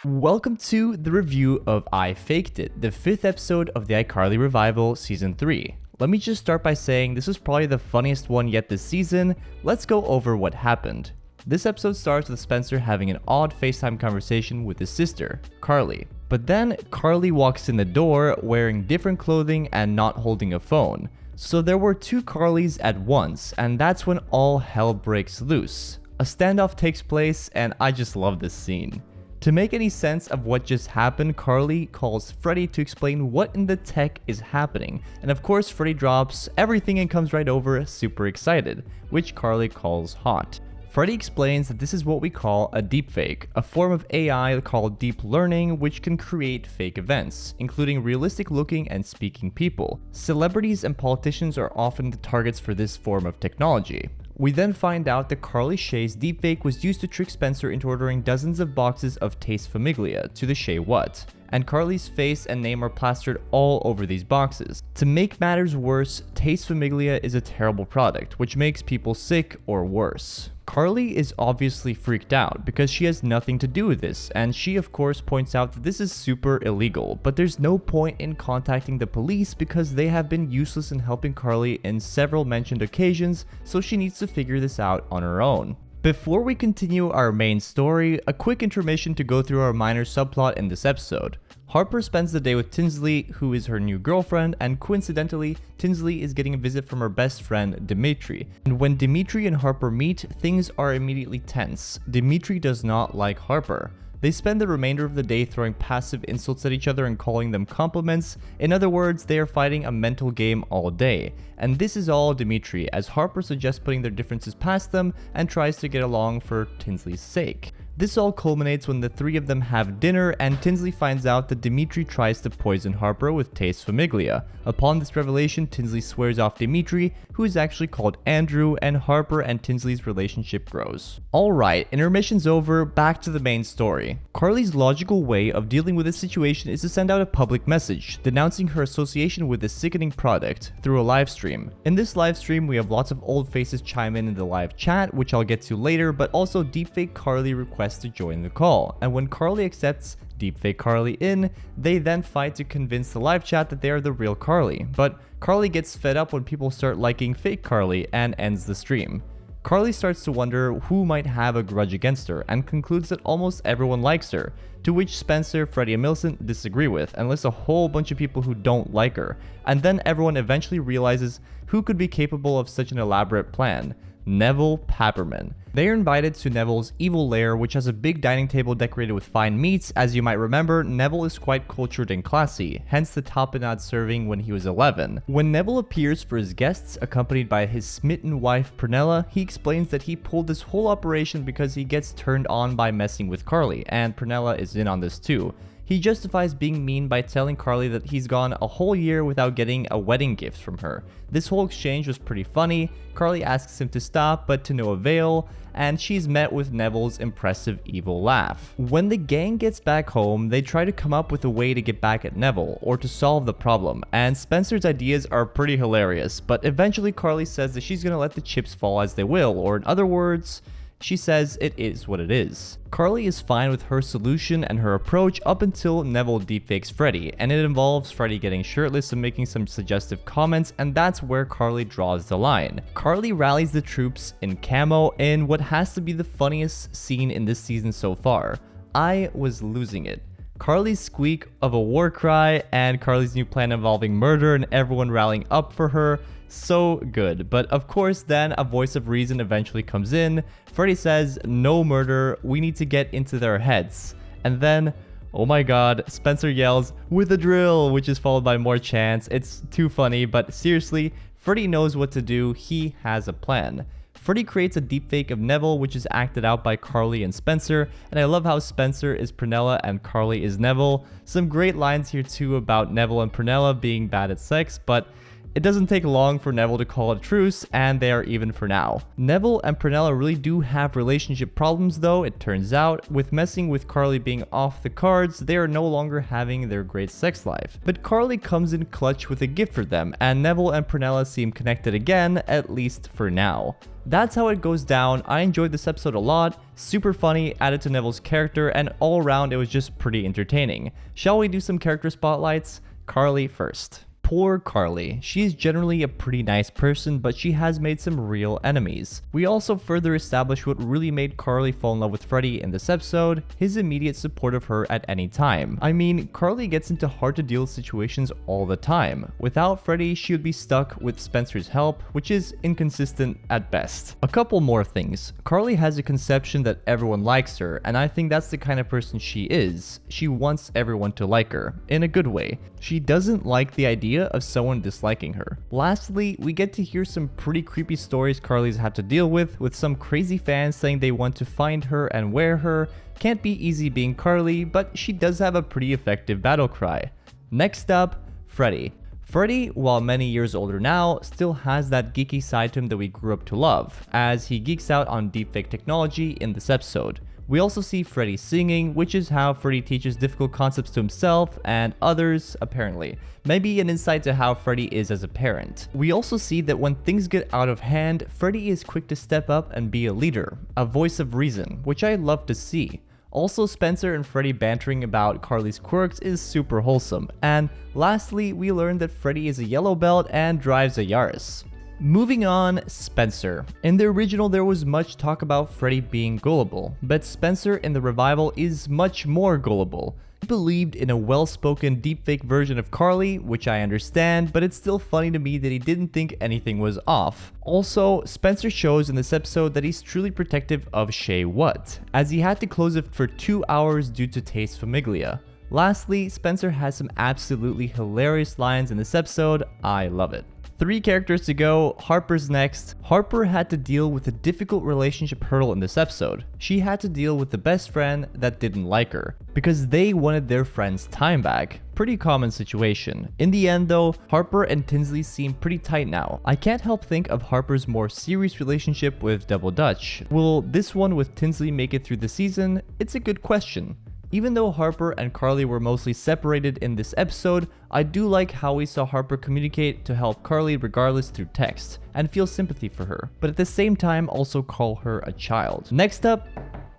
Welcome to the review of iFaked It, the 5th episode of the iCarly revival season 3. Let me just start by saying this was probably the funniest one yet this season. Let's go over what happened. This episode starts with Spencer having an odd FaceTime conversation with his sister, Carly. But then Carly walks in the door wearing different clothing and not holding a phone. So there were two Carlys at once, and that's when all hell breaks loose. A standoff takes place, and I just love this scene. To make any sense of what just happened, Carly calls Freddie to explain what in the tech is happening, and of course Freddie drops everything and comes right over super excited, which Carly calls hot. Freddie explains that this is what we call a deepfake, a form of AI called deep learning which can create fake events, including realistic looking and speaking people. Celebrities and politicians are often the targets for this form of technology. We then find out that Carly Shay's deepfake was used to trick Spencer into ordering dozens of boxes of Taste Famiglia to the Shay What, and Carly's face and name are plastered all over these boxes. To make matters worse, Taste Famiglia is a terrible product, which makes people sick or worse. Carly is obviously freaked out because she has nothing to do with this, and she of course points out that this is super illegal, but there's no point in contacting the police because they have been useless in helping Carly in several mentioned occasions, so she needs to figure this out on her own. Before we continue our main story, a quick intermission to go through our minor subplot in this episode. Harper spends the day with Tinsley, who is her new girlfriend, and coincidentally, Tinsley is getting a visit from her best friend, Dimitri. And when Dimitri and Harper meet, things are immediately tense. Dimitri does not like Harper. They spend the remainder of the day throwing passive insults at each other and calling them compliments. In other words, they are fighting a mental game all day. And this is all Dimitri, as Harper suggests putting their differences past them and tries to get along for Tinsley's sake. This all culminates when the three of them have dinner and Tinsley finds out that Dimitri tries to poison Harper with Taste Famiglia. Upon this revelation, Tinsley swears off Dimitri, who is actually called Andrew, and Harper and Tinsley's relationship grows. Alright, intermission's over, back to the main story. Carly's logical way of dealing with this situation is to send out a public message, denouncing her association with this sickening product, through a live stream. In this live stream, we have lots of old faces chime in the live chat, which I'll get to later, but also deepfake Carly requests to join the call, and when Carly accepts deepfake Carly in, they then fight to convince the live chat that they are the real Carly, but Carly gets fed up when people start liking fake Carly and ends the stream. Carly starts to wonder who might have a grudge against her and concludes that almost everyone likes her, to which Spencer, Freddie, and Millicent disagree with and lists a whole bunch of people who don't like her, and then everyone eventually realizes who could be capable of such an elaborate plan: Neville Papperman. They are invited to Neville's evil lair, which has a big dining table decorated with fine meats. As you might remember, Neville is quite cultured and classy, hence the tapenade serving when he was 11. When Neville appears for his guests, accompanied by his smitten wife Prunella, he explains that he pulled this whole operation because he gets turned on by messing with Carly, and Prunella is in on this too. He justifies being mean by telling Carly that he's gone a whole year without getting a wedding gift from her. This whole exchange was pretty funny. Carly asks him to stop, but to no avail, and she's met with Neville's impressive evil laugh. When the gang gets back home, they try to come up with a way to get back at Neville, or to solve the problem, and Spencer's ideas are pretty hilarious, but eventually Carly says that she's gonna let the chips fall as they will, or in other words, she says it is what it is. Carly is fine with her solution and her approach up until Neville deepfakes Freddie, and it involves Freddie getting shirtless and making some suggestive comments, and that's where Carly draws the line. Carly rallies the troops in camo in what has to be the funniest scene in this season so far. I was losing it. Carly's squeak of a war cry and Carly's new plan involving murder and everyone rallying up for her. So good. But of course then a voice of reason eventually comes in. Freddie says, "No murder, we need to get into their heads." And then, oh my god, Spencer yells, "With a drill," which is followed by more chants. It's too funny, but seriously, Freddie knows what to do. He has a plan. Freddie creates a deepfake of Neville, which is acted out by Carly and Spencer, and I love how Spencer is Prunella and Carly is Neville. Some great lines here too about Neville and Prunella being bad at sex, but It doesn't take long for Neville to call a truce, and they are even for now. Neville and Prunella really do have relationship problems though, it turns out. With messing with Carly being off the cards, they are no longer having their great sex life. But Carly comes in clutch with a gift for them, and Neville and Prunella seem connected again, at least for now. That's how it goes down. I enjoyed this episode a lot, super funny, added to Neville's character, and all around it was just pretty entertaining. Shall we do some character spotlights? Carly first. Poor Carly. She's generally a pretty nice person, but she has made some real enemies. We also further establish what really made Carly fall in love with Freddie in this episode, his immediate support of her at any time. I mean, Carly gets into hard to deal situations all the time. Without Freddie, she would be stuck with Spencer's help, which is inconsistent at best. A couple more things. Carly has a conception that everyone likes her, and I think that's the kind of person she is. She wants everyone to like her, in a good way. She doesn't like the idea of someone disliking her. Lastly, we get to hear some pretty creepy stories Carly's had to deal with some crazy fans saying they want to find her and wear her. Can't be easy being Carly, but she does have a pretty effective battle cry. Next up, Freddie. Freddie, while many years older now, still has that geeky side to him that we grew up to love, as he geeks out on deepfake technology in this episode. We also see Freddie singing, which is how Freddie teaches difficult concepts to himself and others, apparently. Maybe an insight to how Freddie is as a parent. We also see that when things get out of hand, Freddie is quick to step up and be a leader, a voice of reason, which I love to see. Also, Spencer and Freddie bantering about Carly's quirks is super wholesome. And lastly, we learn that Freddie is a yellow belt and drives a Yaris. Moving on, Spencer. In the original, there was much talk about Freddie being gullible, but Spencer in the revival is much more gullible. He believed in a well-spoken deepfake version of Carly, which I understand, but it's still funny to me that he didn't think anything was off. Also, Spencer shows in this episode that he's truly protective of Shay What, as he had to close it for 2 hours due to taste famiglia. Lastly, Spencer has some absolutely hilarious lines in this episode. I love it. 3 characters to go. Harper's next. Harper had to deal with a difficult relationship hurdle in this episode. She had to deal with the best friend that didn't like her, because they wanted their friend's time back. Pretty common situation. In the end though, Harper and Tinsley seem pretty tight now. I can't help think of Harper's more serious relationship with Double Dutch. Will this one with Tinsley make it through the season? It's a good question. Even though Harper and Carly were mostly separated in this episode, I do like how we saw Harper communicate to help Carly regardless through text, and feel sympathy for her, but at the same time also call her a child. Next up,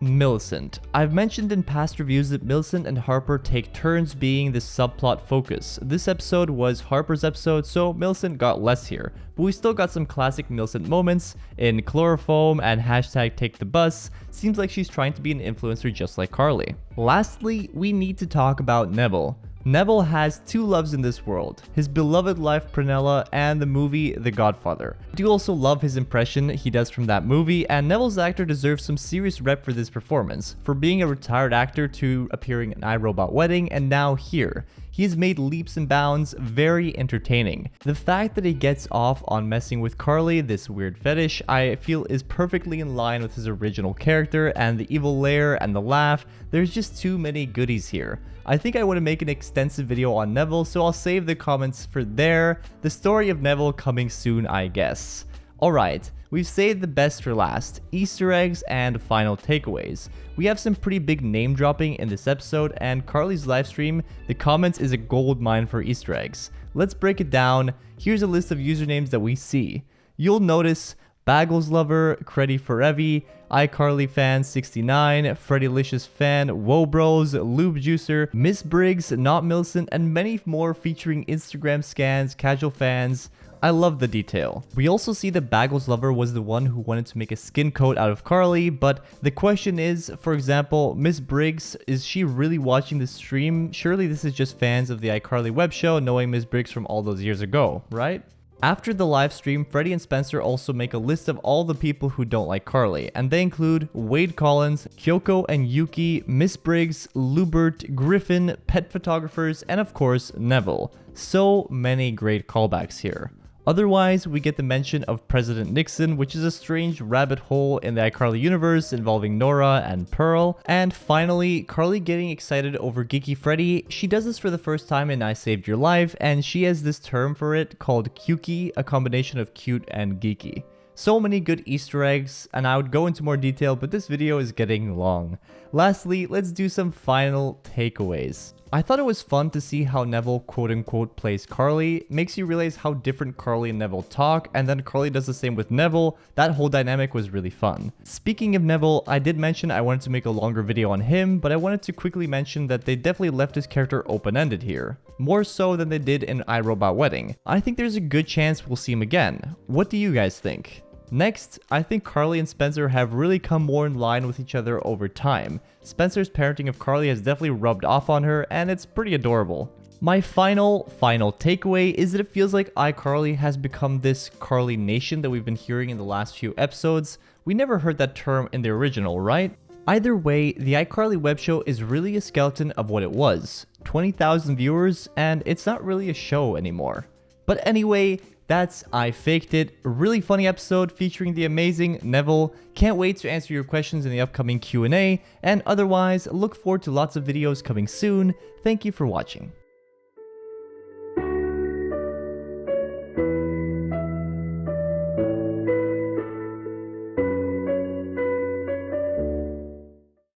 Millicent. I've mentioned in past reviews that Millicent and Harper take turns being the subplot focus. This episode was Harper's episode, so Millicent got less here, but we still got some classic Millicent moments in Chloroform and hashtag Take the Bus. Seems like she's trying to be an influencer just like Carly. Lastly, we need to talk about Neville. Neville has 2 loves in this world, his beloved life Prunella and the movie The Godfather. I do also love his impression he does from that movie, and Neville's actor deserves some serious rep for this performance, for being a retired actor to appearing in iRobot Wedding and now here. He has made leaps and bounds very entertaining. The fact that he gets off on messing with Carly, this weird fetish, I feel is perfectly in line with his original character, and the evil lair and the laugh. There's just too many goodies here. I think I want to make an extensive video on Neville, so I'll save the comments for there. The story of Neville coming soon, I guess. Alright, we've saved the best for last, Easter eggs and final takeaways. We have some pretty big name dropping in this episode, and Carly's livestream, the comments is a gold mine for Easter eggs. Let's break it down. Here's a list of usernames that we see. You'll notice Bagels Lover, Creddie Forever, iCarly Fan 69, Freddie-licious Fan, Wobros, Lube Juicer, Miss Briggs, Not Millicent, and many more featuring Instagram scans, casual fans. I love the detail. We also see that Bagels Lover was the one who wanted to make a skin coat out of Carly, but the question is, for example, Miss Briggs, is she really watching the stream? Surely this is just fans of the iCarly web show knowing Miss Briggs from all those years ago, right? After the live stream, Freddie and Spencer also make a list of all the people who don't like Carly, and they include Wade Collins, Kyoko and Yuki, Miss Briggs, Lubert, Griffin, pet photographers, and of course, Neville. So many great callbacks here. Otherwise, we get the mention of President Nixon, which is a strange rabbit hole in the iCarly universe involving Nora and Pearl. And finally, Carly getting excited over Geeky Freddy. She does this for the first time in I Saved Your Life, and she has this term for it called Cukie, a combination of cute and geeky. So many good Easter eggs, and I would go into more detail, but this video is getting long. Lastly, let's do some final takeaways. I thought it was fun to see how Neville quote-unquote plays Carly, makes you realize how different Carly and Neville talk, and then Carly does the same with Neville. That whole dynamic was really fun. Speaking of Neville, I did mention I wanted to make a longer video on him, but I wanted to quickly mention that they definitely left his character open-ended here. More so than they did in iRobot Wedding. I think there's a good chance we'll see him again. What do you guys think? Next, I think Carly and Spencer have really come more in line with each other over time. Spencer's parenting of Carly has definitely rubbed off on her, and it's pretty adorable. My final takeaway is that it feels like iCarly has become this Carly Nation that we've been hearing in the last few episodes. We never heard that term in the original, right? Either way, the iCarly web show is really a skeleton of what it was. 20,000 viewers, and it's not really a show anymore. But anyway, that's I Faked It. A really funny episode featuring the amazing Neville. Can't wait to answer your questions in the upcoming Q&A, and otherwise, look forward to lots of videos coming soon. Thank you for watching.